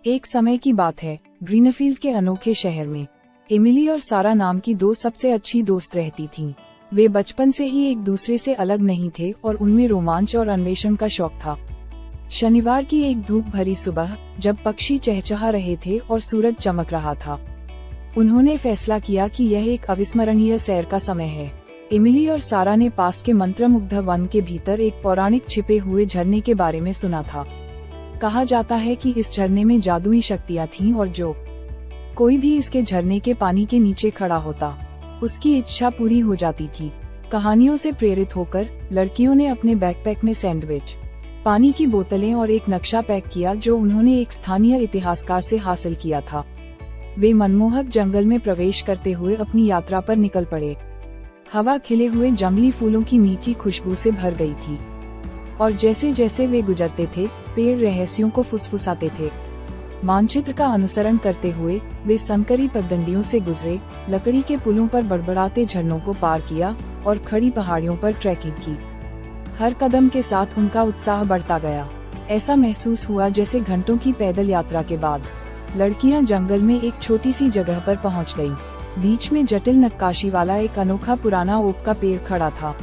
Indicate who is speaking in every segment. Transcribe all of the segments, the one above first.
Speaker 1: एक समय की बात है, ग्रीनफील्ड के अनोखे शहर में एमिली और सारा नाम की दो सबसे अच्छी दोस्त रहती थीं। वे बचपन से ही एक दूसरे से अलग नहीं थे और उनमें रोमांच और अन्वेषण का शौक था। शनिवार की एक धूप भरी सुबह, जब पक्षी चहचहा रहे थे और सूरज चमक रहा था, उन्होंने फैसला किया कि यह एक अविस्मरणीय सैर का समय है। एमिली और सारा ने पास के मंत्रमुग्ध वन के भीतर एक पौराणिक छिपे हुए झरने के बारे में सुना था। कहा जाता है कि इस झरने में जादुई शक्तियां थीं और जो कोई भी इसके झरने के पानी के नीचे खड़ा होता, उसकी इच्छा पूरी हो जाती थी। कहानियों से प्रेरित होकर लड़कियों ने अपने बैकपैक में सैंडविच, पानी की बोतलें और एक नक्शा पैक किया जो उन्होंने एक स्थानीय इतिहासकार से हासिल किया था। वे मनमोहक जंगल में प्रवेश करते हुए अपनी यात्रा पर निकल पड़े। हवा खिले हुए जंगली फूलों की मीठी खुशबू से भर गई थी और जैसे जैसे वे गुजरते थे, पेड़ रहस्यों को फुसफुसाते थे। मानचित्र का अनुसरण करते हुए वे संकरी पगडंडियों से गुजरे, लकड़ी के पुलों पर बड़बड़ाते झरनों को पार किया और खड़ी पहाड़ियों पर ट्रैकिंग की। हर कदम के साथ उनका उत्साह बढ़ता गया। ऐसा महसूस हुआ जैसे घंटों की पैदल यात्रा के बाद लड़कियां जंगल में एक छोटी सी जगह पर पहुंच गईं। बीच में जटिल नक्काशी वाला एक अनोखा पुराना ओक का पेड़ खड़ा था।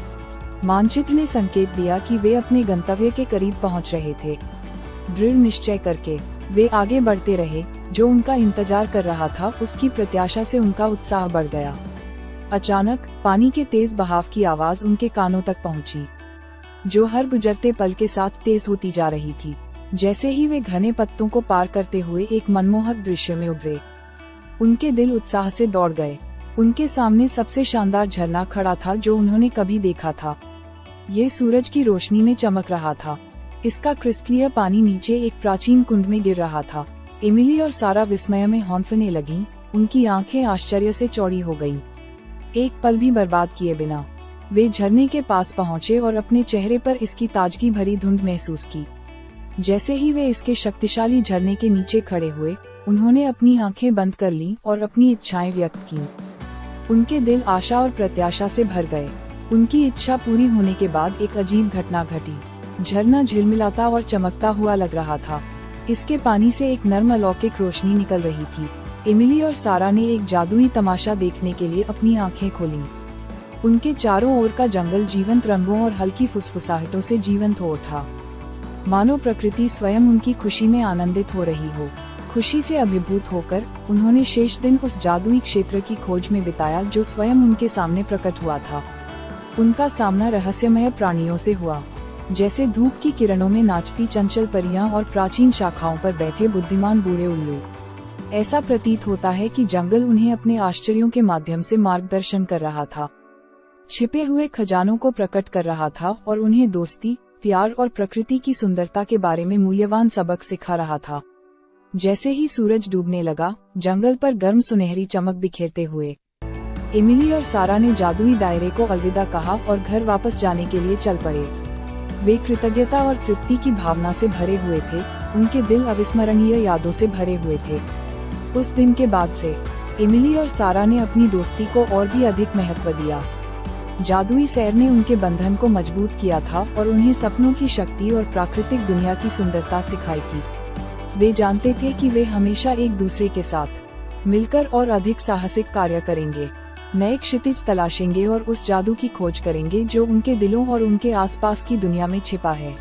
Speaker 1: मानचित्र ने संकेत दिया कि वे अपने गंतव्य के करीब पहुंच रहे थे। दृढ़ निश्चय करके वे आगे बढ़ते रहे। जो उनका इंतजार कर रहा था, उसकी प्रत्याशा से उनका उत्साह बढ़ गया। अचानक पानी के तेज बहाव की आवाज उनके कानों तक पहुंची, जो हर गुजरते पल के साथ तेज होती जा रही थी। जैसे ही वे घने पत्तों को पार करते हुए एक मनमोहक दृश्य में उभरे, उनके दिल उत्साह से दौड़ गए। उनके सामने सबसे शानदार झरना खड़ा था जो उन्होंने कभी देखा था। ये सूरज की रोशनी में चमक रहा था। इसका क्रिस्टलीय पानी नीचे एक प्राचीन कुंड में गिर रहा था। एमिली और सारा विस्मय में हौंफने लगीं। उनकी आंखें आश्चर्य से चौड़ी हो गईं। एक पल भी बर्बाद किए बिना वे झरने के पास पहुंचे और अपने चेहरे पर इसकी ताजगी भरी धुंध महसूस की। जैसे ही वे इसके शक्तिशाली झरने के नीचे खड़े हुए, उन्होंने अपनी आंखें बंद कर लीं और अपनी इच्छाएं व्यक्त कीं। उनके दिल आशा और प्रत्याशा से भर गए। उनकी इच्छा पूरी होने के बाद एक अजीब घटना घटी। झरना झिलमिलाता और चमकता हुआ लग रहा था। इसके पानी से एक नर्म अलौकिक रोशनी निकल रही थी। एमिली और सारा ने एक जादुई तमाशा देखने के लिए अपनी आंखें खोलीं। उनके चारों ओर का जंगल जीवंत रंगों और हल्की फुसफुसाहटों से जीवंत हो उठा, मानो प्रकृति स्वयं उनकी खुशी में आनंदित हो रही हो। खुशी से अभिभूत होकर उन्होंने शेष दिन उस जादुई क्षेत्र की खोज में बिताया जो स्वयं उनके सामने प्रकट हुआ था। उनका सामना रहस्यमय प्राणियों से हुआ, जैसे धूप की किरणों में नाचती चंचल परियां और प्राचीन शाखाओं पर बैठे बुद्धिमान बूढ़े उल्लू। ऐसा प्रतीत होता है कि जंगल उन्हें अपने आश्चर्यों के माध्यम से मार्गदर्शन कर रहा था, छिपे हुए खजानों को प्रकट कर रहा था और उन्हें दोस्ती, प्यार और प्रकृति की सुंदरता के बारे में मूल्यवान सबक सिखा रहा था। जैसे ही सूरज डूबने लगा, जंगल पर गर्म सुनहरी चमक बिखेरते हुए एमिली और सारा ने जादुई दायरे को अलविदा कहा और घर वापस जाने के लिए चल पड़े। वे कृतज्ञता और तृप्ति की भावना से भरे हुए थे। उनके दिल अविस्मरणीय यादों से भरे हुए थे। उस दिन के बाद से एमिली और सारा ने अपनी दोस्ती को और भी अधिक महत्व दिया। जादुई सैर ने उनके बंधन को मजबूत किया था और उन्हें सपनों की शक्ति और प्राकृतिक दुनिया की सुंदरता सिखाई थी। वे जानते थे कि वे हमेशा एक दूसरे के साथ मिलकर और अधिक साहसिक कार्य करेंगे, नए क्षितिज तलाशेंगे और उस जादू की खोज करेंगे जो उनके दिलों और उनके आसपास की दुनिया में छिपा है।